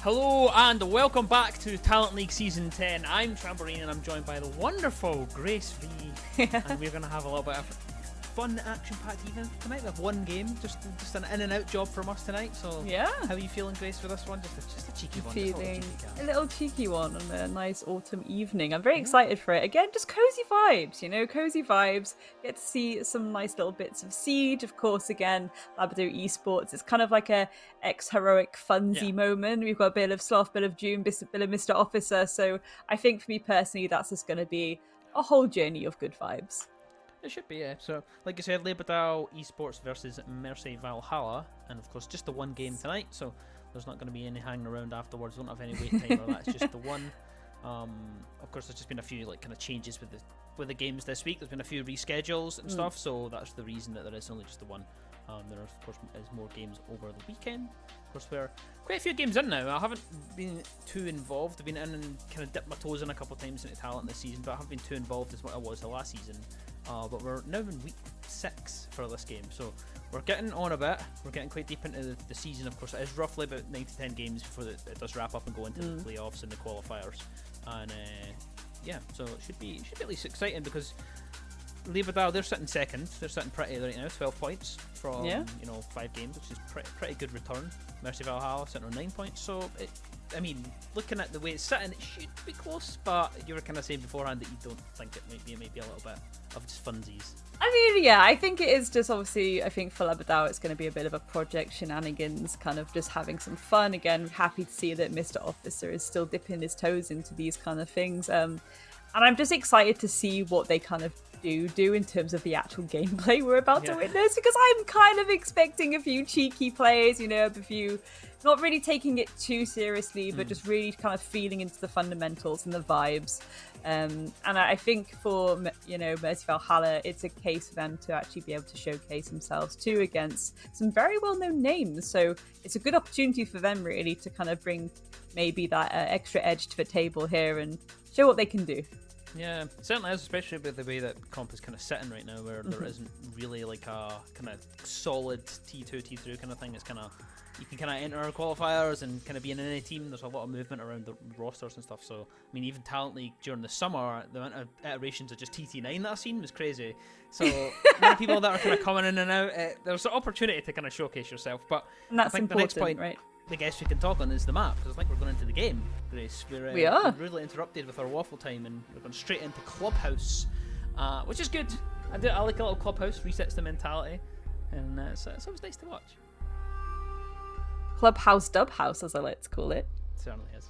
Hello and welcome back to Talent League Season 10. I'm Trampoline and I'm joined by the wonderful Grace V. And we're going to have a little bit of fun, action-packed evening tonight. We have one game, just an in-and-out job from us tonight. So yeah, how are you feeling, Grace, for this one? Just a cheeky one. Feeling a little cheeky one on a nice autumn evening. I'm very excited for it. Again, just cozy vibes, cozy vibes. Get to see some nice little bits of Siege. Of course, again, Llabedau Esports. It's kind of like a ex-heroic funsy moment. We've got a bit of Sloth, bit of June, bit of Mr. Officer. So I think for me personally, that's just going to be a whole journey of good vibes. It should be, yeah. So, like you said, Llabedau Esports versus Valhalla, and of course, just the one game tonight. So, there's not going to be any hanging around afterwards. Don't have any wait time or that. It's just the one. Of course, there's just been a few kind of changes with the games this week. There's been a few reschedules and stuff. So that's the reason that there is only just the one. There, of course, is more games over the weekend. Of course, we're quite a few games in now. I haven't been too involved. I've been in and kind of dipped my toes in a couple of times into talent this season, but I haven't been too involved as what I was the last season. But we're now in week 6 for this game, so we're getting on a bit. We're getting quite deep into the season. Of course, it is roughly about 9 to 10 games before it does wrap up and go into the playoffs and the qualifiers. And yeah, so it should be at least exciting because Llabedau, they're sitting second. They're sitting pretty right now, 12 points from 5 games, which is pretty good return. Valhalla sitting on 9 points. So looking at the way it's sitting, it should be close. But you were kind of saying beforehand that you don't think it might be a little bit of just funsies. I think it is just obviously. I think for Llabedau, it's going to be a bit of a project shenanigans, kind of just having some fun. Again, happy to see that Mr. Officer is still dipping his toes into these kind of things. And I'm just excited to see what they kind of do in terms of the actual gameplay we're about to witness, because I'm kind of expecting a few cheeky plays, a few not really taking it too seriously, but just really kind of feeling into the fundamentals and the vibes. And I think for Valhalla, it's a case for them to actually be able to showcase themselves too against some very well-known names. So it's a good opportunity for them really to kind of bring maybe that extra edge to the table here and show what they can do. Yeah, it certainly is, especially with the way that comp is kind of sitting right now, where there isn't really like a kind of solid T2, T3 kind of thing. It's kind of, you can kind of enter qualifiers and kind of be in any team. There's a lot of movement around the rosters and stuff. So, even Talent League during the summer, the amount of iterations of just TT9 that I've seen was crazy. So, many people that are kind of coming in and out, there's an opportunity to kind of showcase yourself. But and that's I think important, the next point, right? I guess we can talk on is the map, because I think we're going into the game, Grace. We are. We're really interrupted with our waffle time, and we're going straight into Clubhouse, which is good. I like a little Clubhouse, resets the mentality, and it's always nice to watch. Clubhouse Dubhouse, as I like to call it. It certainly is.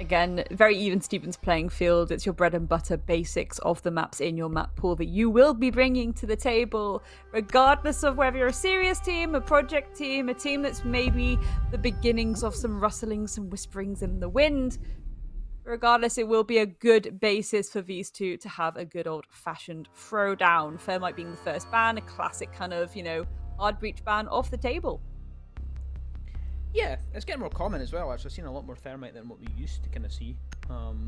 Again, very even Stevens playing field. It's your bread and butter basics of the maps in your map pool that you will be bringing to the table, regardless of whether you're a serious team, a project team, a team that's maybe the beginnings of some rustlings and whisperings in the wind. Regardless, it will be a good basis for these two to have a good old-fashioned throwdown. Thermite being the first ban, a classic kind of, hard breach ban off the table. Yeah, it's getting more common as well. Actually, I've seen a lot more Thermite than what we used to kind of see.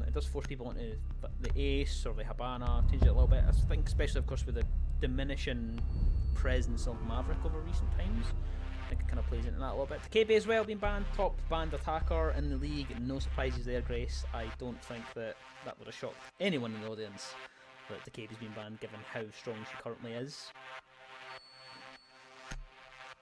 It does force people into the Ace or the Habana, change it a little bit. I think, especially, of course, with the diminishing presence of Maverick over recent times, I think it kind of plays into that a little bit. TKB as well being banned, top banned attacker in the league. No surprises there, Grace. I don't think that would have shocked anyone in the audience that TKB's been banned, given how strong she currently is.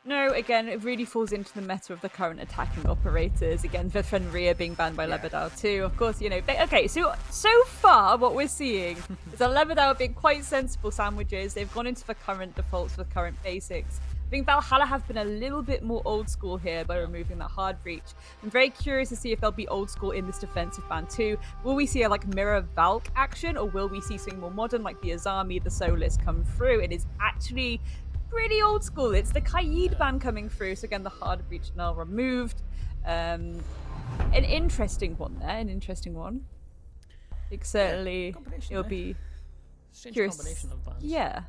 No, again, it really falls into the meta of the current attacking operators. Again, Vifenria being banned by Llabedau too. Of course, okay, so far what we're seeing is that Llabedau being quite sensible sandwiches. They've gone into the current defaults for the current basics. I think Valhalla have been a little bit more old school here by removing that hard breach. I'm very curious to see if they'll be old school in this defensive ban too. Will we see a mirror Valk action, or will we see something more modern like the Azami, the Solis come through? It is actually pretty old school. It's the Kaid ban coming through. So again, the hard breach now removed. An interesting one there. An interesting one. Like, certainly it'll be strange curious. Combination of bans. Yeah.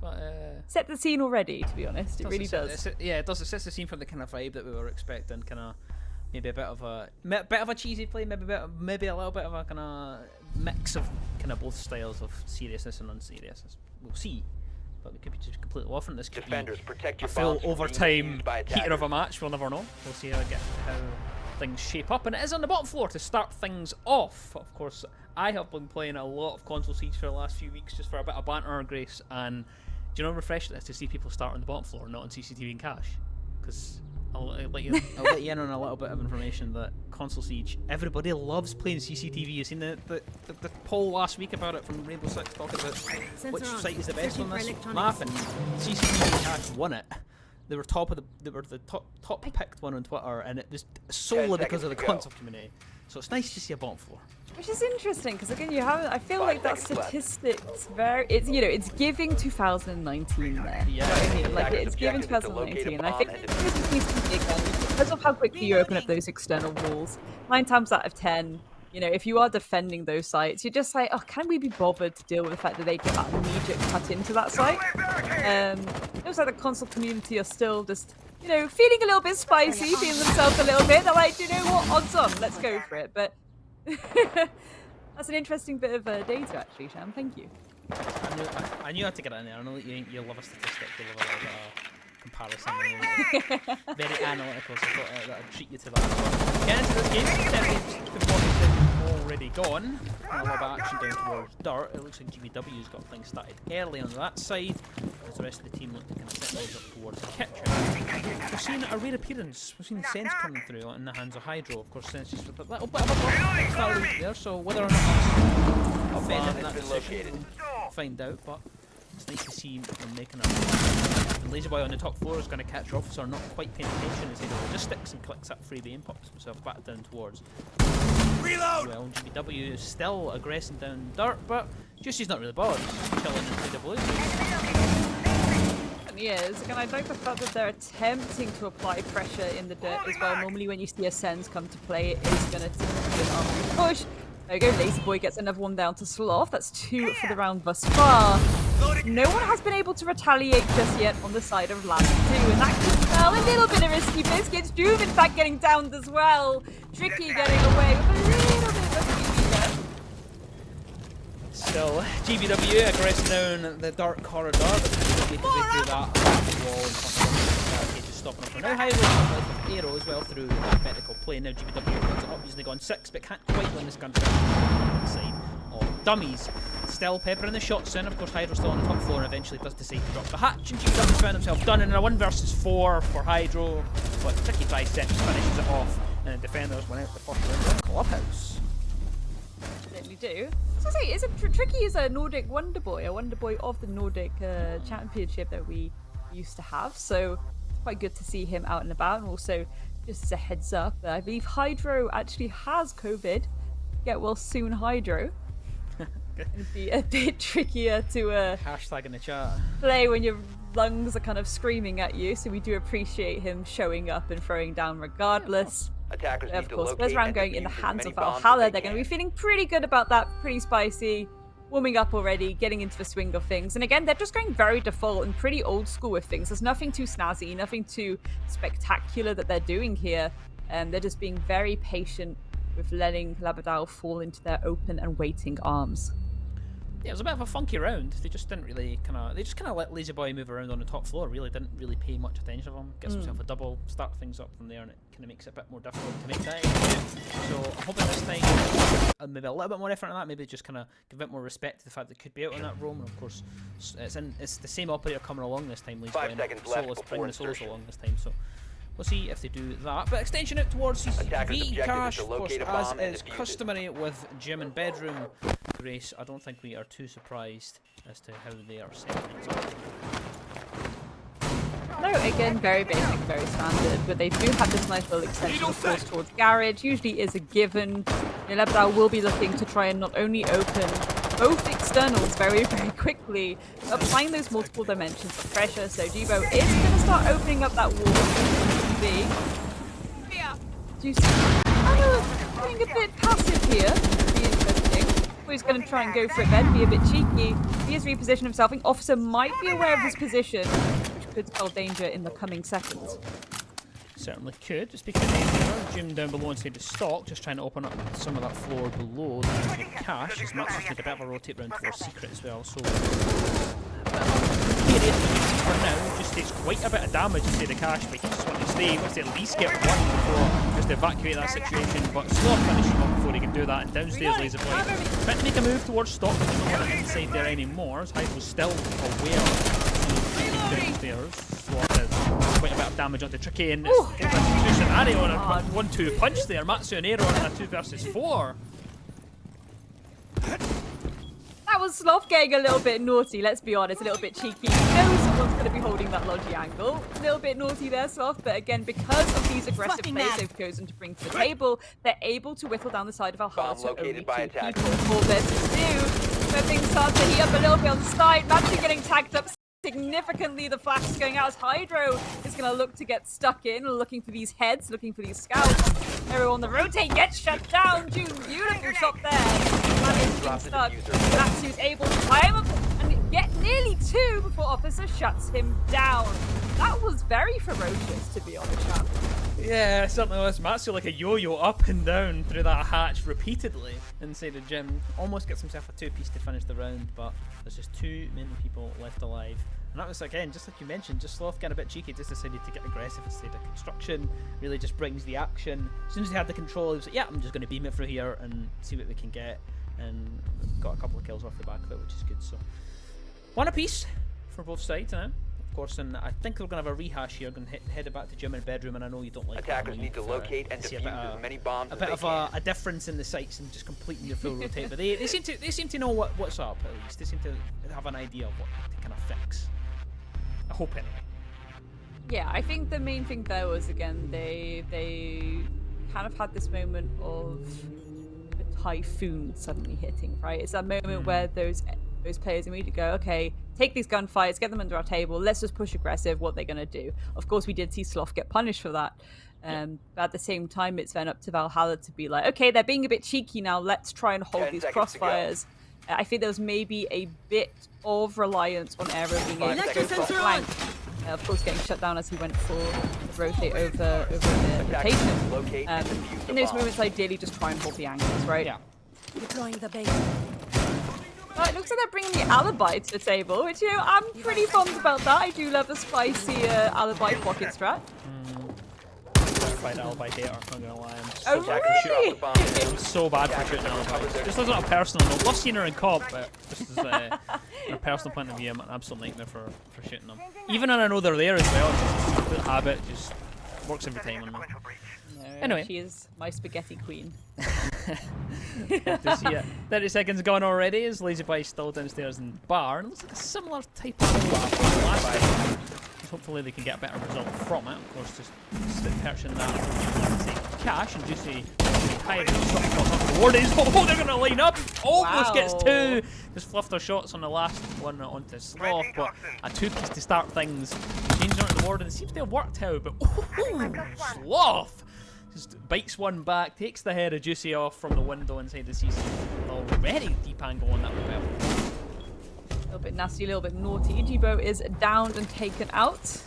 But set the scene already, to be honest. It really does. Yeah, it does. It sets the scene for the kind of vibe that we were expecting. Kind of maybe a bit of a cheesy play, maybe a little bit of a kind of mix of kind of both styles of seriousness and unseriousness. We'll see. But we could be just completely off on this. Could Defenders, be protect your a full bombs from being overtime used by heater of a match. We'll never know. We'll see how things shape up, and it is on the bottom floor to start things off. Of course, I have been playing a lot of console Siege for the last few weeks just for a bit of banter, Grace, and do you know how refreshing it is to see people start on the bottom floor, not on CCTV and cash? Because I'll let you in on a little bit of information that console Siege, everybody loves playing CCTV. You've seen the poll last week about it from Rainbow Six talking about which site is the best on this map, and CCTV and cash won it. They were the top picked one on Twitter, and it was solely because of the console community. So it's nice to see a bottom floor. Which is interesting because again, I feel like that statistic's it's giving 2019 there. Yeah, I mean, like it's giving 2019, and I think this needs to be again because of how quickly you open up those external walls. 9 times out of 10. If you are defending those sites, you're just like, oh, can we be bothered to deal with the fact that they get that immediate cut into that site? It looks like the console community are still just, feeling a little bit spicy, feeling themselves a little bit. They're like, do you know what? Odds on, let's go for it. But that's an interesting bit of data, actually, Sham. Thank you. I knew I had to get it in there. I know that you love a statistic, you love a little bit of comparison. Very analytical, so I thought that I'd treat you to that. Getting into this game, before already gone. A lot of action down towards Dirt. It looks like GBW's got things started early on that side, as the rest of the team look to kind of set things up towards the kitchen. We've seen a rare appearance. We've seen Sense coming through in the hands of Hydro. Of course, Sense just with a little bit of a start there, so whether or not that's offended in that decision, we'll find out, but it's nice to see them making it. And Lazyboy on the top floor is going to catch Officer, not quite paying attention as he logistics and clicks up freebie and pops himself back down towards. Reload! Well, GBW is still aggressing down Dirt, but Juicy's not really bothered. He's chilling in the blue. He is. Again, I like the fact that they're attempting to apply pressure in the dirt as well. Normally when you see a Sens come to play, it is going to typically an arm push. There you go, Lazyboy gets another one down to Sloth. That's 2 for the round thus far. No one has been able to retaliate just yet on the side of Llabedau, and that could spell a little bit of risky biscuits. Juve, in fact, getting downed as well. Tricky getting away with a little bit of a freebie there. Still, GBW aggressing down the dark corridor, but making his way through that wall and just stopping up for now. Hydro with arrow as well through that vertical plane. Now GBW runs it up using the gun 6, but can't quite win this gun side of dummies. Still peppering the shots in. Of course, Hydro still on the top floor and eventually does decide to drop the hatch, and GBW found himself done in a 1 versus 4 for Hydro, but Tricky biceps finishes it off, and the defenders went out the first round of the clubhouse. Certainly do. So I say, Tricky is a Nordic Wonder Boy of the Nordic Championship that we used to have. So it's quite good to see him out and about. And also, just as a heads up, I believe Hydro actually has COVID. Get well soon, Hydro. It'd be a bit trickier to hashtag in the chat play when your lungs are kind of screaming at you. So we do appreciate him showing up and throwing down regardless. Attackers of course, first round going in the hands of Valhalla. They're going to be feeling pretty good about that, pretty spicy, warming up already, getting into the swing of things. And again, they're just going very default and pretty old school with things. There's nothing too snazzy, nothing too spectacular that they're doing here. They're just being very patient with letting Llabedau fall into their open and waiting arms. Yeah, it was a bit of a funky round. They just didn't really they just let Lazyboy move around on the top floor. Really didn't really pay much attention to him. Gets himself a double, start things up from there, and it kind of makes it a bit more difficult to make that. So I'm hoping this time maybe a little bit more effort on that. Maybe just kind of give a bit more respect to the fact that it could be out on that roam. And of course, it's the same operator coming along this time. Lazyboy bringing the Solus along this time. So we'll see if they do that. But extension out towards CCTV. Cash, of course, as is customary with Gym and Bedroom. Grace, I don't think we are too surprised as to how they are setting things up. No, again, very basic, very standard, but they do have this nice little extension, of course, towards Garage. Usually is a given. Llabedau will be looking to try and not only open both externals very, very quickly, applying those multiple dimensions of pressure. So Jibo is going to start opening up that wall. Do you see? Oh, getting a bit passive here. Be interesting. He's going to try and go for it then, be a bit cheeky. He has repositioned himself. I think Officer might be aware of his position, which could spell danger in the coming seconds. Certainly could. Just because Jim down below inside the stock, just trying to open up some of that floor below the cash. As much as take a bit of a rotate round towards Secret as well. So for now, just takes quite a bit of damage to the cash, but he just wants to they at least get one before just to evacuate that situation. But Sloth finishing up before he can do that. And downstairs, Laser Boy trying to make a move towards Stock, but he's not inside there anymore. As Hyde was still aware of downstairs. Sloth is quite a bit of damage onto Tricky, and it's an Ari on a 1-2 punch there. Matsu and Aero on a 2 versus 4. That was Sloth getting a little bit naughty, let's be honest, a little bit cheeky. You know someone's going to be holding that Logi angle. A little bit naughty there, Sloth, but again, because of these aggressive plays they've chosen to bring to the table, they're able to whittle down the side of Valhalla to only 2 people. 4 versus 2. So things start to heat up a little bit on the side. Matsu getting tagged up significantly. The flash is going out as Hydro is going to look to get stuck in, looking for these heads, looking for these scouts. Everyone on the rotate gets shut down. June, beautiful shot there. Matsu's able to climb up and get nearly 2 before Officer shuts him down. That was very ferocious, to be honest, Chan. Yeah, it certainly was. Matsu like a yo-yo up and down through that hatch repeatedly inside the gym. Almost gets himself a 2-piece to finish the round, but there's just too many people left alive. And that was, again, just like you mentioned, just Sloth getting a bit cheeky, just decided to get aggressive instead of construction. Really just brings the action. As soon as he had the control, he was like, yeah, I'm just going to beam it through here and see what we can get. And got a couple of kills off the back of it, which is good. So 1 apiece for both sides now. Of course, and I think we're going to have a rehash here. Going to head it back to gym and bedroom, and I know you don't like attackers need to locate and defuse as many bombs as they can. A bit of a difference in the sights and just completing your full rotate, but they seem to know what's up at least. They seem to have an idea of what to kind of fix. I hope anyway. Yeah, I think the main thing there was, again, they kind of had this moment of a typhoon suddenly hitting, right? It's that moment where those players immediately go, okay, take these gunfights, get them under our table, let's just push aggressive. What they're going to do. Of course, we did see Sloth get punished for that. But at the same time, it's then up to Valhalla to be like, okay, they're being a bit cheeky now, let's try and hold these crossfires. I think there was maybe a bit of reliance on Aero being able to go for a flank. Of course, getting shut down as he went for the rotate over the rotation. In those moments, ideally, just try and hold the angles, right? Yeah. Deploying the base. It looks like they're bringing the alibi to the table, which, you know, I'm pretty fond about that. I do love a spicy alibi pocket strat. Alibi hater, I'm not gonna lie. I'm so bad for shooting alibi. Just as a personal note, love seeing her in comp, but just as a personal point of view, I'm an absolute nightmare for shooting them. Even when I know they're there as well, it's just a good habit, just works every time on me. Anyway, she is my spaghetti queen. 30 seconds gone already as Laserby still downstairs in bar. And it looks like a similar type of last time. Hopefully they can get a better result from it. Of course, just perching that cash and Juicy higher the ward is. Oh, they're going to line up. Almost gets 2. Just fluffed their shots on the last one onto Sloth, but a 2-piece to start things. Changing onto the ward, and it seems to have worked out, but Sloth just bites one back, takes the head of Juicy off from the window inside the CC. Already deep angle on that well. A little bit nasty, a little bit naughty. Ichibo is downed and taken out.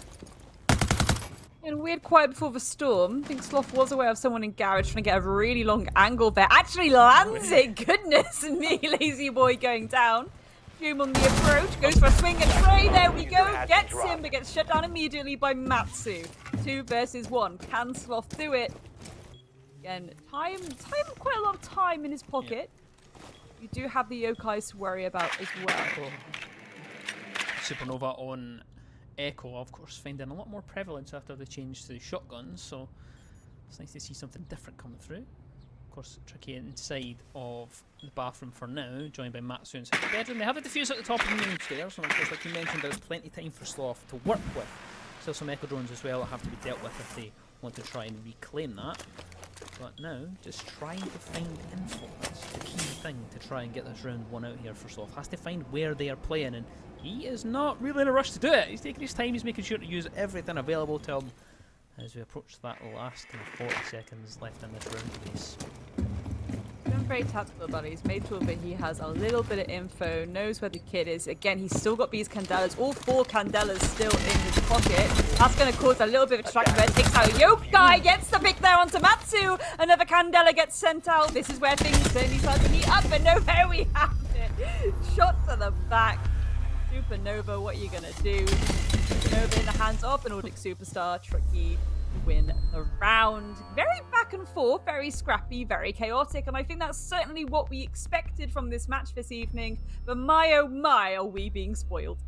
And weird quiet before the storm. I think Sloth was aware of someone in garage trying to get a really long angle there. Actually lands it! Goodness me, Lazy Boy going down. Fume on the approach, goes for a swing and tray. There we go. Gets him, but gets shut down immediately by Matsu. 2 versus 1. Can Sloth do it? Again, time quite a lot of time in his pocket. You do have the yokais to worry about as well. Supernova on Echo, of course, finding a lot more prevalence after the change to shotguns, so it's nice to see something different coming through. Of course, Tricky inside of the bathroom for now, joined by Matsu inside the bedroom. They have a diffuse at the top of the main stairs, and of course, like you mentioned, there's plenty of time for Sloth to work with. Still some Echo drones as well that have to be dealt with if they want to try and reclaim that. But now, just trying to find influence. The key thing to try and get this round 1 out here for Sloth. Has to find where they are playing, and he is not really in a rush to do it. He's taking his time, he's making sure to use everything available to him as we approach that last 40 seconds left in this round piece. He's been very tactical about it. He's made sure that he has a little bit of info, knows where the kid is. Again, he's still got these Candelas, all 4 Candelas still in his pocket. That's going to cause a little bit of a distraction there. Takes out Yokai, gets the pick there onto Matsu. Another Candela gets sent out. This is where things certainly start to heat up, but no, there we have it. Shot to the back. Supernova, what are you going to do? Supernova in the hands of a Nordic superstar. Tricky win the round. Very back and forth, very scrappy, very chaotic, and I think that's certainly what we expected from this match this evening. But my oh my, are we being spoiled?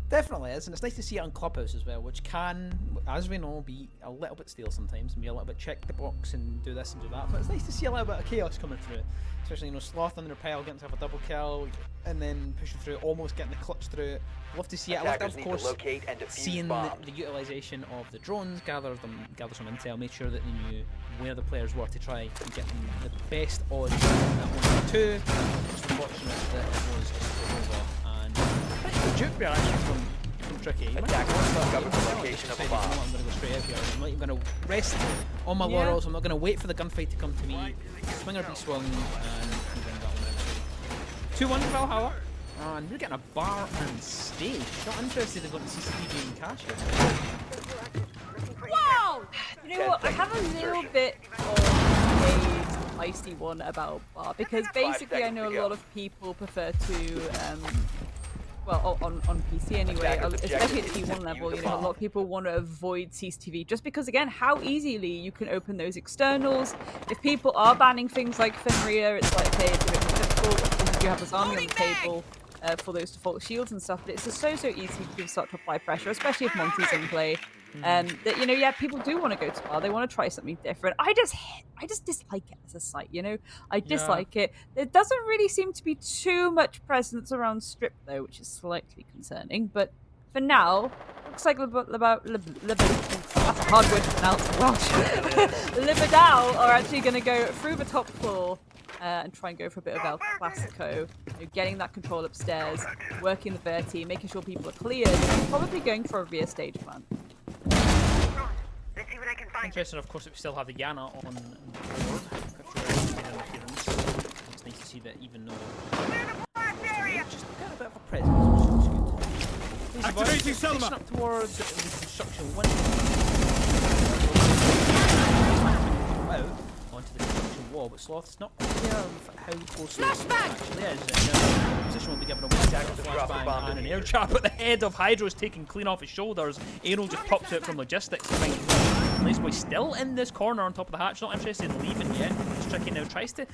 Definitely is, and it's nice to see it on Clubhouse as well, which can, as we know, be a little bit stale sometimes, and be a little bit check the box and do this and do that, but it's nice to see a little bit of chaos coming through, especially, you know, Sloth on the repel, getting to have a double kill, and then pushing through, almost getting the clutch through. Love to see it. I love, of course, seeing the utilisation of the drones, gather some intel, make sure that they knew where the players were to try and get them the best odds on that 1v2. Just unfortunate that it was over. The juke there actually from Tricky. Attackers discovered the location of a bomb. I'm going to go straight out here. I'm not even going to rest on my laurels. I'm not going to wait for the gunfight to come to me. Swinger be swung and win that one. 2-1 for Valhalla. And we're getting a bar and stage. Not interested in going to CCTV and cash here. Wow! You know what? I have a little bit of a feisty one about bar because basically I know a lot of people prefer to well, on PC anyway, especially at T1 level, you know, a lot of people want to avoid CCTV just because, again, how easily you can open those externals. If people are banning things like Fenrir, it's like, okay, it's a bit more difficult because you have this army on the table for those default shields and stuff, but it's just so easy to start to apply pressure, especially if Monty's in play. That, you know, yeah, people do want to go to bar. They want to try something different. I just dislike it as a site, you know. I dislike it. There doesn't really seem to be too much presence around Strip though, which is slightly concerning. But for now, looks like that's a hard word to pronounce. Welsh. Llabedau are actually going to go through the top floor and try and go for a bit of El Clasico, you know, getting that control upstairs, working the Verti, making sure people are cleared, and probably going for a rear stage plan. Interesting, of course, that we still have the Yana on board. It's nice to see that even though just got a bit of a presence, which is good. Activating Selma! Up towards the construction one. Out onto the construction wall, but Sloth's not clear of how close it actually is. The position will be given away. Flashbang and an air trap at the head of Hydro's taken clean off his shoulders. Aero just pops out from logistics. Llabedau still in this corner on top of the hatch, not interested in leaving yet. Tricky now tries to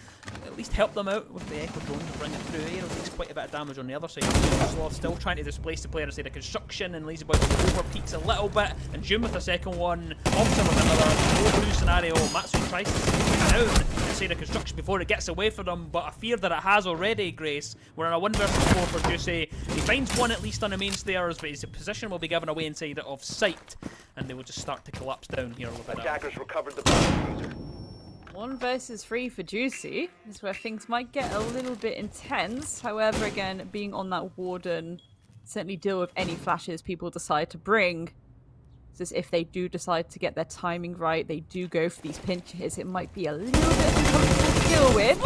at least help them out with the Echo drone to bring it through. Aero takes quite a bit of damage on the other side. Sloth still trying to displace the player inside the construction, and Llabedau over peaks a little bit, and June with a second one, Optim with another, no-blue scenario. Matsui tries to stay down inside the construction before it gets away from them, but I fear that it has already, Grace. We're in a 1 versus 4 for Juicy. He finds one at least on the main stairs, but his position will be given away inside of sight, and they will just start to collapse down here a little bit. Attackers recovered the bomb user. 1 versus 3 for Juicy is where things might get a little bit intense. However, again, being on that Warden, certainly deal with any flashes people decide to bring. Just if they do decide to get their timing right, they do go for these pinches. It might be a little bit uncomfortable to deal with.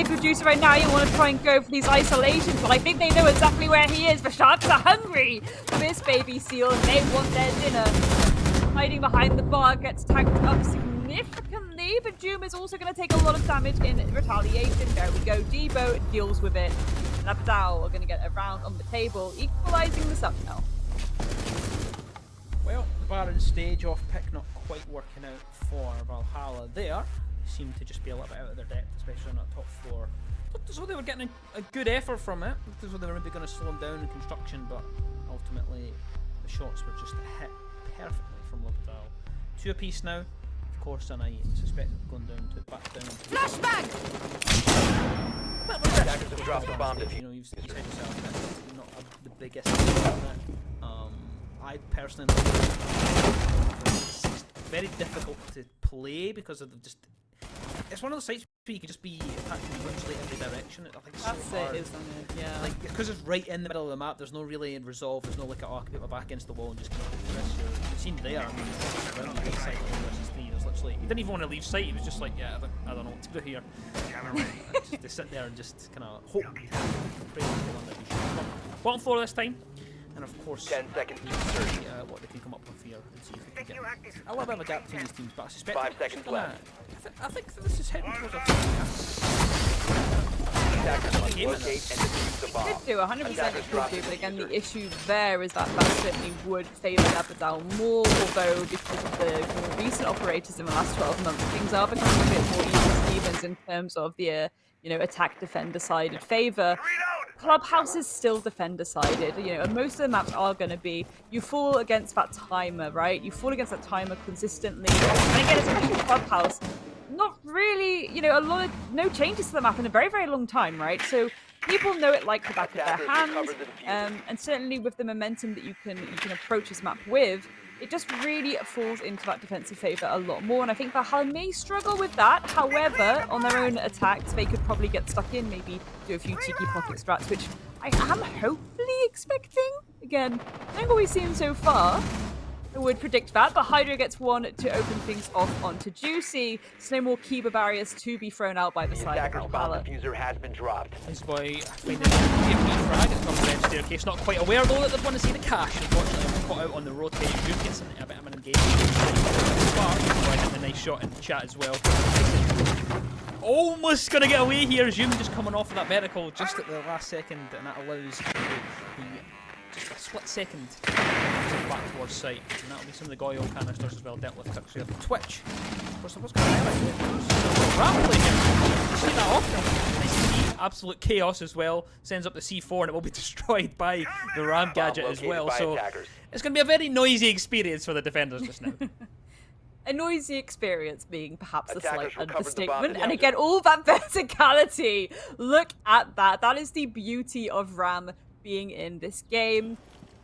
The Juicy right now, you want to try and go for these isolations, but I think they know exactly where he is. The sharks are hungry for this baby seal, and they want their dinner. Hiding behind the bar, gets tanked up significantly, but Doom is also going to take a lot of damage in retaliation. There we go. Debo deals with it. Llabedau are going to get a round on the table, equalising this up now. Well, the Baron stage off pick not quite working out for Valhalla there. Seemed to just be a little bit out of their depth, especially on that top floor. Looked as though they were getting a good effort from it. Looked as though they were maybe going to slow them down in construction, but ultimately the shots were just hit perfectly from Llabedau. 2 apiece now, of course, and I suspect going down to back down. Flashbang! Attackers have dropped the bomb. You know, you've said yourself that not the biggest on it. I personally it's very difficult to play because of just. It's one of those sites where you can just be attacking literally every direction. I think it's That's so hard. it, isn't it? Yeah. Like, because it's right in the middle of the map, there's no really resolve, there's no like, oh, I can put my back against the wall and just kind of do this. You've seen there, I mean, around the site versus 3, there's literally, he didn't even want to leave site, he was just like, yeah, I don't know what to do here. Just to sit there and just kind of hope, pray for the one that we should. Bottom floor this time. And of course, 10 seconds to see what they can come up with here and see if we can get a little bit of a gap between these teams. But I suspect 5 seconds left. I think that this is heading towards a Attackers must Game it. locate and defuse the bomb. Could do, 100% it could do, but again, the issue there is that certainly would favour Llabedau more, although because of the more recent operators in the last 12 months, things are becoming a bit more even Stevens in terms of the, attack defender sided favour. Clubhouse is still defender sided, and most of the maps are going to be, you fall against that timer, right? You fall against that timer consistently, and again, especially with Clubhouse, not really, no changes to the map in a very, very long time, right? So people know it like the back of their hand, and certainly with the momentum that you can approach this map with, it just really falls into that defensive favour a lot more. And I think Valhalla may struggle with that. However, on their own attacks, they could probably get stuck in, maybe do a few cheeky pocket strats, which I am hopefully expecting. Again, knowing what we've seen so far, I would predict that, but Hydra gets one to open things off onto Juicy. So no more keeper barriers to be thrown out by the side of Attacker's bomb Valhalla. diffuser has been dropped. This boy finding a frag at the top of the red staircase. Not quite aware though that they want to see the cash. Unfortunately, I'm caught out on the rotate. June gets a bit of an engagement. Boy hitting a nice shot in the chat as well. Almost gonna get away here. Zoom just coming off of that vertical just at the last second, and that allows just a split second to back towards site, and that'll be some of the Goyle canisters as well dealt with quickly on Twitch. Of course, I was going to highlight here. You see that off? Nice and absolute chaos as well. Sends up the C4 and it will be destroyed by the Ram gadget as well. So it's going to be a very noisy experience for the defenders just now. A noisy experience being perhaps a slight Attackers recovered the understatement. bomb. And again, all that verticality. Look at that. That is the beauty of Ram being in this game.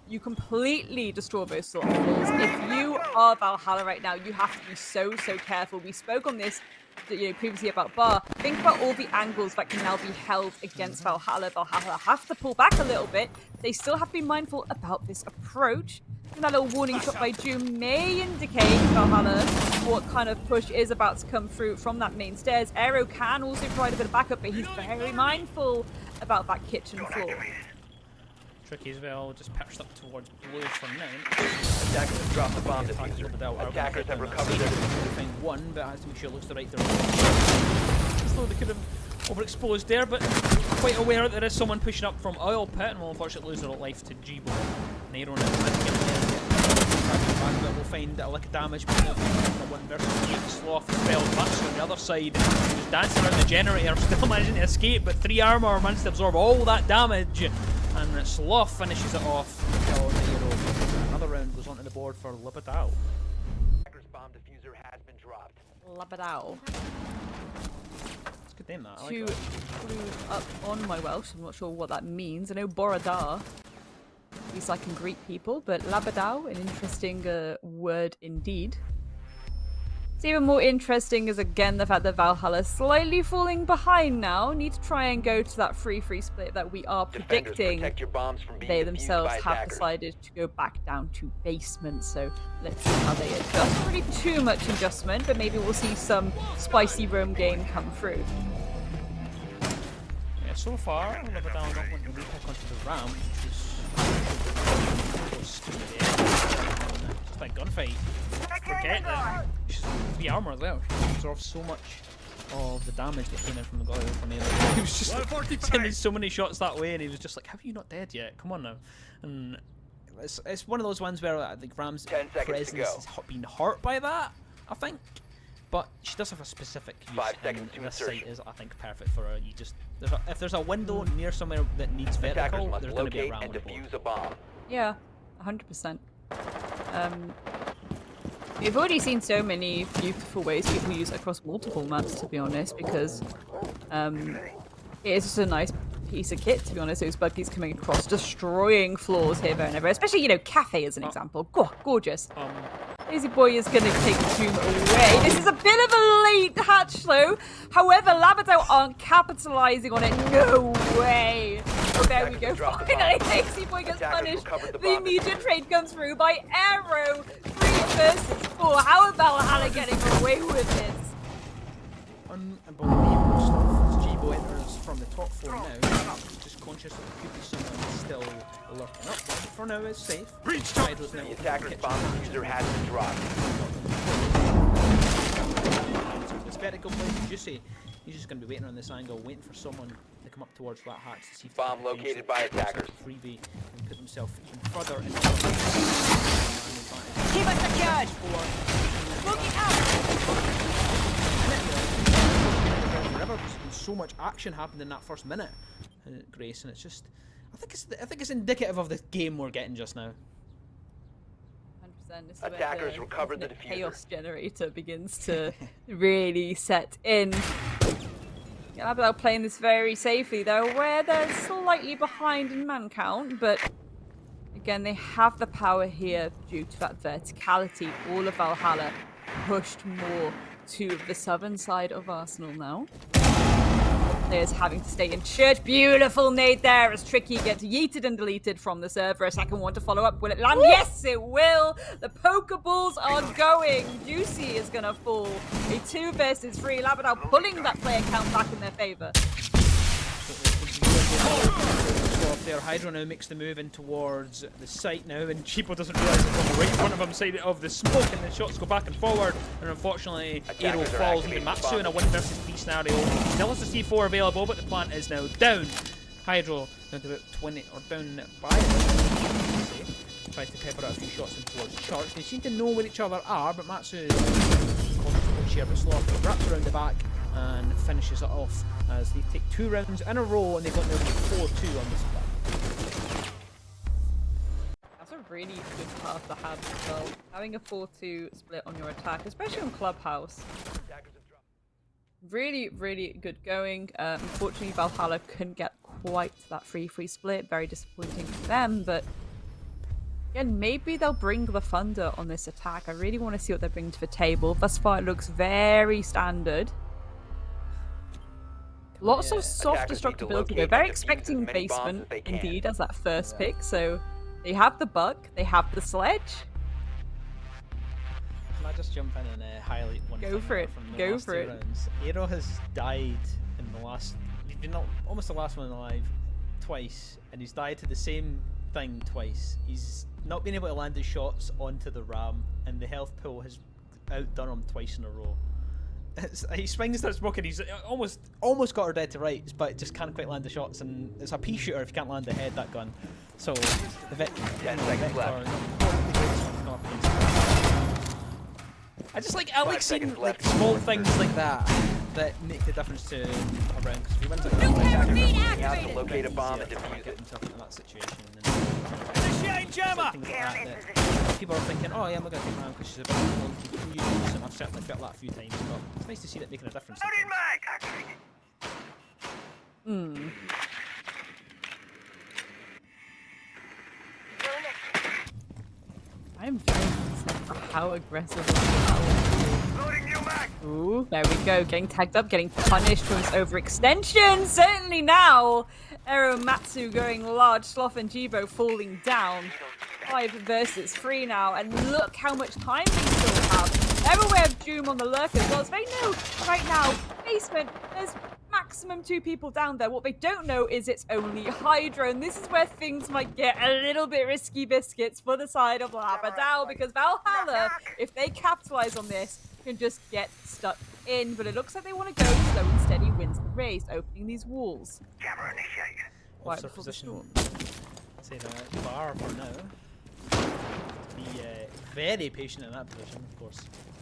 You completely destroy those sort of walls. If you are Valhalla right now, you have to be so careful. We spoke on this previously about Bar. Think about all the angles that can now be held against Valhalla. Valhalla have to pull back a little bit. They still have to be mindful about this approach. And that little warning shot by Doom may indicate Valhalla what kind of push is about to come through from that main stairs. Aero can also provide a bit of backup, but he's very mindful about that kitchen floor. Tricky as well, just perched up towards blue for now. Attackers have dropped the bomb diffuser. Attackers have recovered their find one, but has to make sure it looks the right direction. So they could have overexposed there, but quite aware that there is someone pushing up from Oil Pit, and will unfortunately lose their life to Jibo. Nero now we'll find a lick of damage, but one versus 8 Sloth spelled Master on the other side. He was dancing around the generator, still managing to escape, but 3 armor managed to absorb all that damage. And Sloth finishes it off. Another round goes onto the board for Llabedau. Attackers bomb diffuser has been dropped. Llabedau. It's a good name, that. I like To that. clue up on my Welsh, I'm not sure what that means. I know Boradar, at least I can greet people, but Llabedau, an interesting word indeed. It's even more interesting is again the fact that Valhalla is slightly falling behind now. Need to try and go to that 3-3 split that we are Defenders, predicting. protect your bombs from being They defused themselves by have attackers. decided to go back down to basement, so let's see how they adjust. Not really too much adjustment, but maybe we'll see some spicy roam game come through. Yeah, so far, Llabedau not wanting to repick onto the ramp, which is stupid. Just like gunfight. Forget that. She's 3 armor as well. She absorbs so much of the damage that came in from the guy from the other. He was just sending so many shots that way, and he was just like, "Have you not dead yet? Come on now." And it's one of those ones where I think Ram's 10 seconds to presence go. has been hurt by that, I think. But she does have a specific use, 5 and seconds to this insertion. site is, I think, perfect for her. You just if there's a window near somewhere that needs Attackers vertical, must there's going to be a locate ram and on the board. defuse a bomb. Yeah, 100%. We've already seen so many beautiful ways people use it across multiple maps, to be honest, because it is just a nice piece of kit, to be honest. Those buggies coming across, destroying floors here, there, and everywhere. Especially, Cafe as an example. Gorgeous. Lazy Boy is going to take Doom away. This is a bit of a late hatch, though. However, Llabedau aren't capitalizing on it. No way. Oh, there we go. Finally, Lazy Boy gets punished. The immediate trade comes through by Arrow. 3 versus 4. How is Valhalla getting away with this? Unbelievable stuff. Jibo enters from the top 4 now. Just conscious that there could be someone still lurking up. But for now, it's safe. Hydro's now The attacker's bomb diffuser has been dropped. This vertical play, Juicy He's just going to be waiting on this angle, waiting for someone to come up towards that hatch to see if Bomb they can finish located it. by attackers. Freebie and put himself even further into Keep us secured. Smoking out. Forever. There's been so much action happened in that first minute, Grace, and it's just, I think it's indicative of the game we're getting just now. 100%. This is where Attackers recovered the cosmic diffuser. chaos generator begins to really set in. Llabedau playing this very safely. They're aware they're slightly behind in man count, but again, they have the power here due to that verticality. All of Valhalla pushed more to the southern side of Arsenal now. Players having to stay in church. Beautiful nade there as Tricky gets yeeted and deleted from the server. A second one to follow up. Will it land? Yes, it will. The Pokeballs are going. Juicy is going to fall. A 2 versus 3. Llabedau pulling that player count back in their favour. There, Hydro now makes the move in towards the site now, and Cheapo doesn't realise it's right in front of him, side of the smoke, and the shots go back and forward, and unfortunately, Aero falls. Even Matsu in a 1 versus 3 scenario. Still has the C4 available, but the plant is now down. Hydro down to about 20, or down by tries to pepper out a few shots in towards Church. They seem to know where each other are, but Matsu is cautious share, but Sloth wraps around the back and finishes it off as they take 2 rounds in a row, and they've got nearly 4-2 on this plan. That's a really good path to have as well. Having a 4-2 split on your attack, especially on Clubhouse. Really, really good going. Unfortunately, Valhalla couldn't get quite that 3-3 split. Very disappointing for them, but again, maybe they'll bring the thunder on this attack. I really want to see what they bring to the table. Thus far, it looks very standard. Lots of soft destructibility. They're very expecting basement, indeed, as that first pick. So they have the buck, they have the sledge. Can I just jump in and highlight one Go thing for it. from the Go last for 2 it. rounds? Aero has died in the last... He's been almost the last one alive twice, and he's died to the same thing twice. He's not been able to land his shots onto the ram, and the health pool has outdone him twice in a row. He swings that smoke and he's almost got her dead to rights, but just can't quite land the shots, and it's a pea shooter if you can't land the head, that gun. So the Vic, 10 seconds left. I like seeing like small things like that make the difference to a round, because if he wins it, You have to locate a bomb and defuse get it. himself into that situation. Things like that people are thinking, oh yeah, I'm not going to take round because she's a bit clunky. And I've certainly felt that a few times, but it's nice to see that making a difference. I'm very concerned for how aggressive Llabedau is. Ooh, there we go. Getting tagged up, getting punished for his overextension. Certainly now. Ero Matsu going large. Sloth and Jibo falling down. 5 versus 3 now. And look how much time they still have. They're aware of Doom on the lurk as well. As they know right now, basement, there's maximum 2 people down there. What they don't know is it's only Hydra. And this is where things might get a little bit risky biscuits for the side of Llabedau, because Valhalla, if they capitalize on this, can just get stuck in. But it looks like they want to go slow and steady wins the race, opening these walls. Camera initiated. Right Officer before the position. storm. Say that bar for now. Be very patient in that position, of course.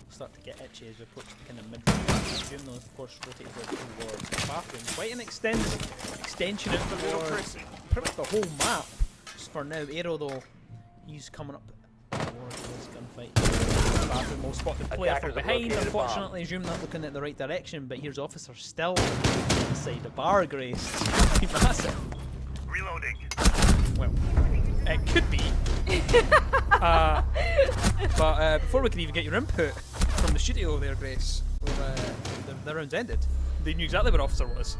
Start to get itchy as we approach the kind of mid. Zoom those, of course, rotated towards the bathroom. Quite an extension out towards pretty much the whole map. Just for now, Aero though, he's coming up towards this gunfight. Bathroom will spot the player from behind. Unfortunately, Zoom not looking at the right direction, but here's Officer still inside the bar, Grace. Pretty massive. Reloading. Well, it could be. But before we can even get your input from the studio there, Grace, the round's ended. They knew exactly where Officer was.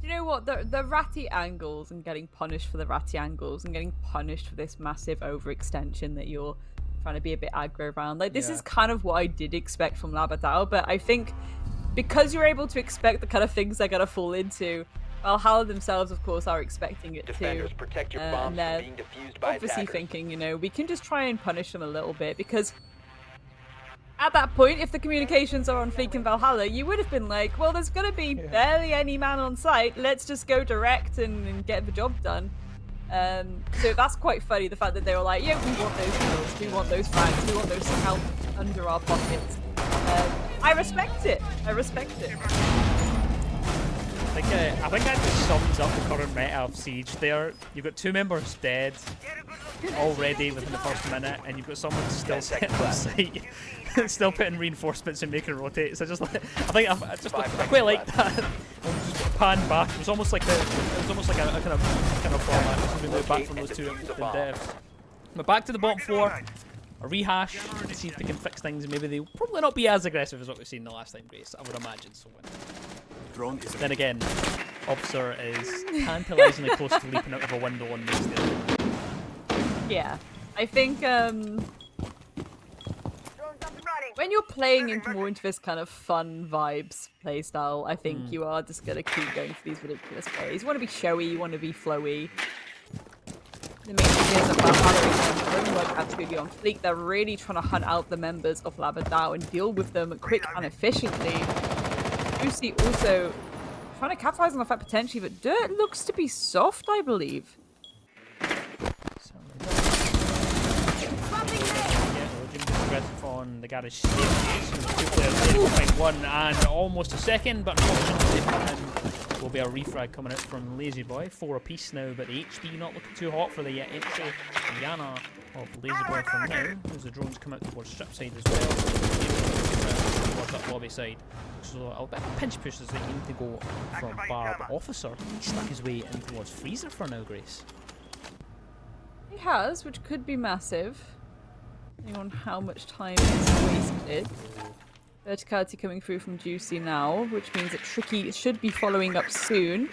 You know what? The ratty angles and getting punished for the ratty angles and getting punished for this massive overextension that you're trying to be a bit aggro around. Like, this is kind of what I did expect from Llabedau, but I think because you're able to expect the kind of things they're going to fall into, Valhalla themselves, of course, are expecting it Defenders, too. protect your And bombs they're from being defused by obviously attackers. thinking, you know, we can just try and punish them a little bit, because At that point, if the communications are on fleek in Valhalla, you would have been like, well, there's going to be barely any man on site. Let's just go direct and get the job done. So that's quite funny, the fact that they were like, yeah, we want those kills, we want those frags, we want those scalps under our pockets. I respect it. I respect it. I think that just sums up the current meta of Siege there. You've got 2 members dead already within the first minute, and you've got someone still sitting on site, still putting reinforcements and making rotates. So I quite like that. Pan back. It was almost like a kind of format. We moved back from those 2 devs. But back to the bottom 4. A rehash to see if they can fix things, and maybe they'll probably not be as aggressive as what we've seen the last time, Grace. I would imagine so. Then again, Officer is tantalisingly close to leaping out of a window on this. Yeah, I think when you're playing more into this kind of fun vibes playstyle, I think you are just gonna keep going for these ridiculous plays. You want to be showy, you want to be flowy. The main thing is that Valhalla is work absolutely on fleek. They're really trying to hunt out the members of Llabedau and deal with them quick and efficiently. Juicy also trying to capitalize on the fact potentially that Dirt looks to be soft, I believe. Aggressive on the garage staircase. 2 players behind 1 and almost a second, but unfortunately will be a refrag coming out from Lazy Boy. 4 apiece now, but the HP not looking too hot for the entry. Yana of Lazy Boy from now, as the drones come out towards strip side as well. Towards that lobby side. So a bit of a pinch push as they aim to go from Barb. Officer, he stuck his way in towards Freezer for now, Grace. He has, which could be massive. Depending on how much time is wasted. Verticality coming through from Juicy now, which means that Tricky should be following up soon.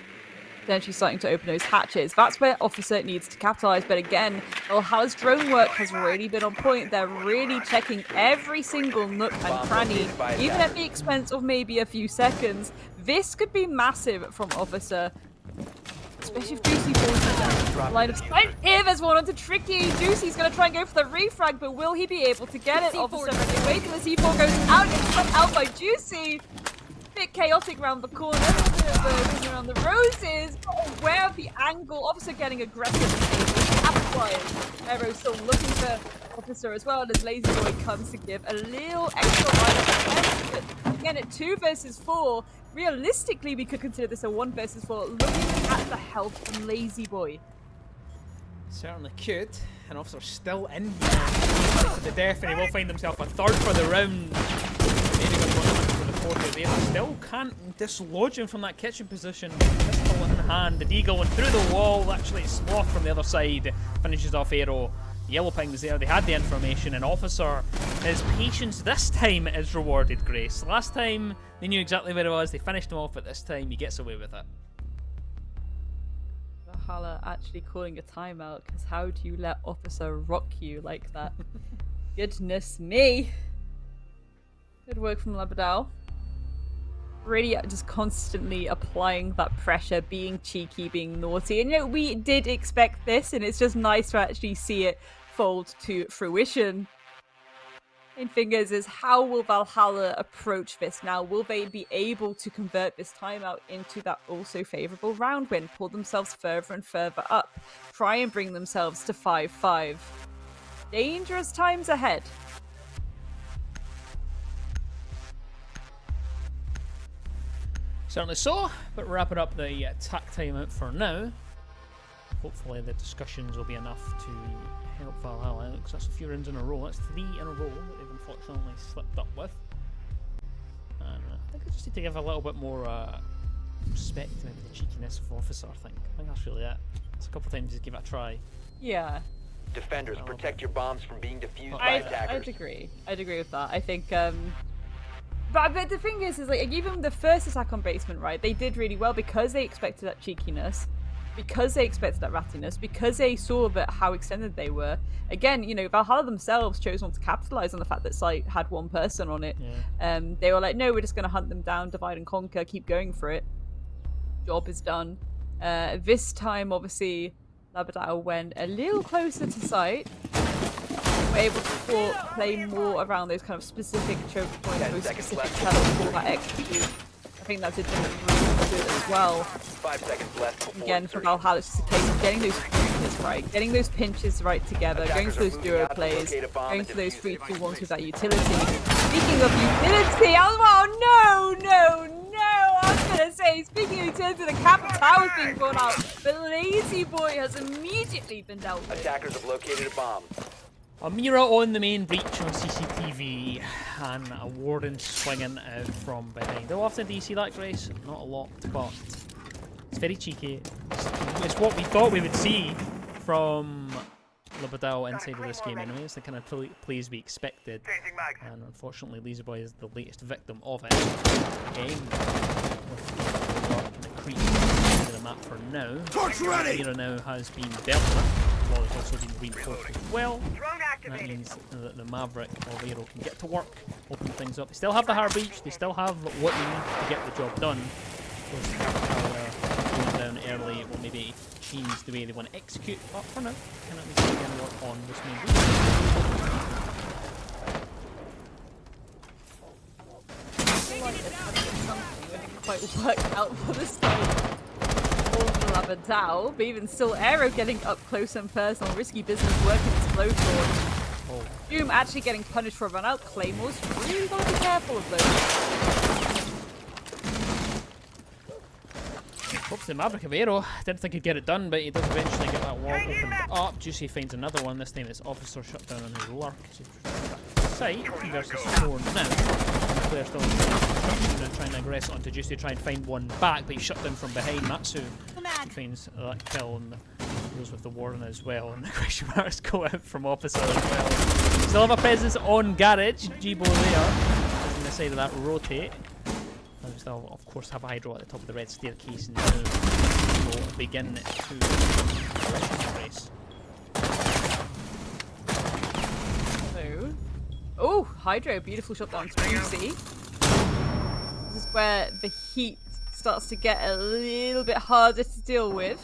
Potentially starting to open those hatches. That's where Officer needs to capitalize. But again, Valhalla's drone work has really been on point. They're really checking every single nook and cranny, even at the expense of maybe a few seconds. This could be massive from Officer. Especially if Juicy falls in line of sight. Here, there's one onto Tricky. Juicy's going to try and go for the refrag, but will he be able to get it? Officer wait till the C4 goes out. Gets put out by Juicy. Bit chaotic around the corner. Around the roses. Aware of the angle. Officer getting aggressive. Capitalized. Arrow still looking for Officer as well. As Lazy Boy comes to give a little extra line of defense. But again, at 2 versus 4. Realistically, we could consider this a 1 versus 4, looking at the health from Lazy Boy. Certainly could. And Officer still in here to the death, and he will find himself a 3rd for the round. Maybe going to go for the 4th there. Still can't dislodge him from that kitchen position. Pistol in hand. The Deagle went through the wall. Actually, Sloth from the other side finishes off Arrow. Yellow Ping was there, they had the information, and Officer, his patience this time is rewarded, Grace. Last time, they knew exactly where it was, they finished him off, but this time, he gets away with it. Valhalla actually calling a timeout, because how do you let Officer rock you like that? Goodness me! Good work from Llabedau. Really just constantly applying that pressure, being cheeky, being naughty. And you know, we did expect this, and it's just nice to actually see it fold to fruition. Main thing is how will Valhalla approach this now? Will they be able to convert this timeout into that also favourable round win? Pull themselves further and further up. Try and bring themselves to 5-5. Dangerous times ahead. Certainly so, but wrapping up the attack timeout for now. Hopefully the discussions will be enough to help Valhalla out, because that's a few rounds in a row. That's 3 in a row that they've unfortunately slipped up with. And I think I just need to give a little bit more respect to maybe the cheekiness of Officer, I think that's really it. It's a couple of times just give it a try. Yeah. Defenders, protect your bombs from being defused by attackers. I'd agree with that. I think but the thing is like, even the first attack on basement, right, they did really well because they expected that cheekiness, because they expected that rattiness, because they saw that how extended they were. Again, you know, Valhalla themselves chose not to capitalize on the fact that site had 1 person on it. Yeah. They were like, no, we're just going to hunt them down, divide and conquer, keep going for it. Job is done. This time, obviously, Llabedau went a little closer to site. we're able to play more around those kind of specific choke points, those specific channels for that execute. I think that's a different really good as well. 5 seconds left. Again, for Valhalla, it's just a case of getting those pinches right, getting those pinches right together, going for those duo plays, going for those 3-2-1s with that utility. Speaking of utility, oh no! I was gonna say, speaking of utility, the Kappa Tower's being brought out, but Lazy Boy has immediately been dealt with. Attackers have located a bomb. A mirror on the main breach on CCTV, and a warden swinging out from behind. How often do you see that, Grace? Not a lot, but it's very cheeky. It's what we thought we would see from Llabedau inside of this game anyway. It's the kind of plays we expected. And unfortunately, Lazy Boy is the latest victim of it. Again, the creep into the map for now. The mirror now has been dealt with. Well, it's also been reinforced as well. That means that the Maverick or Aero can get to work, open things up. They still have the hard breach, they still have what they need to get the job done. Of course, going down early will maybe change the way they want to execute, but for now, can at least again work on this main breach. Didn't quite work out for the stage. Llabedau, but even still, Aero getting up close and personal, risky business working his flow torch. Doom actually getting punished for a run out. Claymores, really gotta be careful of those. Hopes the Maverick of Aero. Didn't think he'd get it done, but he does eventually get that wall opened up. Juicy finds another one. This time it's Officer shut down on his lurk. Sight versus 4 now. The player still trying to aggress onto Juicy to try and find one back, but he's shut down from behind. Matsu finds that kill and deals with the Warden as well. And the question marks go out from Officer as well. Still have a presence on Garage. Jibo there. On the side of that rotate. And we still, of course, have Hydro at the top of the red staircase now. We'll begin to race. Oh, Hydro, beautiful shot down to Lucy. This is where the heat starts to get a little bit harder to deal with.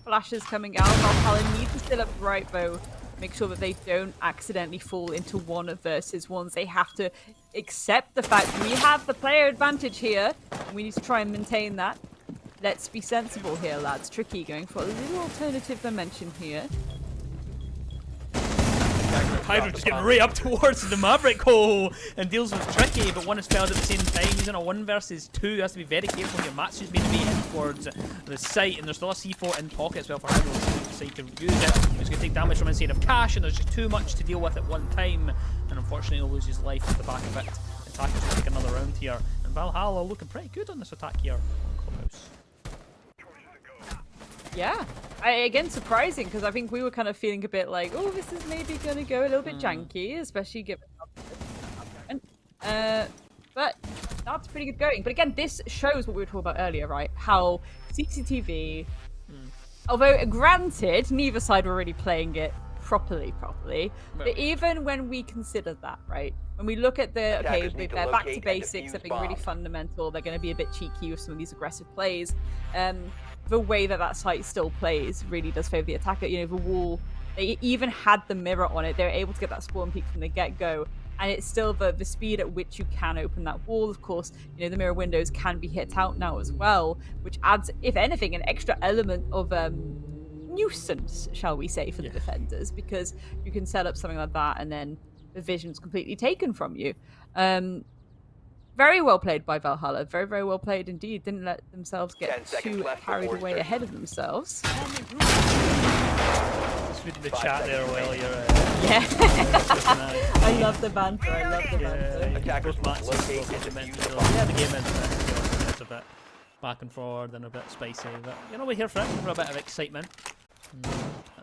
Flashes coming out. Valhalla need to still up right bow. Make sure that they don't accidentally fall into 1 versus 1s. They have to accept the fact we have the player advantage here. And we need to try and maintain that. Let's be sensible here, lads. Tricky going for a little alternative dimension here. Hydro just getting right up towards the Maverick hole and deals with Tricky, but one is failed at the same time. He's in a 1 versus 2. He has to be very careful here. Matsu's made me in towards the site, and there's still a C4 in pocket as well for Hydro to use it. He's going to take damage from inside of Cash, and there's just too much to deal with at one time, and unfortunately he'll lose his life at the back of it. Attackers will take another round here, and Valhalla looking pretty good on this attack here on Clubhouse. Yeah, again, surprising, because I think we were kind of feeling a bit like, oh, this is maybe going to go a little bit janky, especially given but that's pretty good going. But again, this shows what we were talking about earlier, right? How CCTV, although granted, neither side were really playing it properly, but even when we consider that, right? When we look at the, okay, they're back to basics, they're being really fundamental, they're going to be a bit cheeky with some of these aggressive plays. The way that site still plays really does favour the attacker. You know, the wall, they even had the mirror on it. They were able to get that spawn peak from the get-go. And it's still the speed at which you can open that wall. Of course, you know, the mirror windows can be hit out now as well, which adds, if anything, an extra element of nuisance, shall we say, for the defenders, because you can set up something like that and then the vision's completely taken from you. Very well played by Valhalla. Very, very well played indeed. Didn't let themselves get too carried away ahead of themselves. Just reading the chat there while you're... Yeah. I love the banter. I love the banter. Both matches the game is a bit back and forward and a bit spicy. But, you know, we're here for it, for a bit of excitement.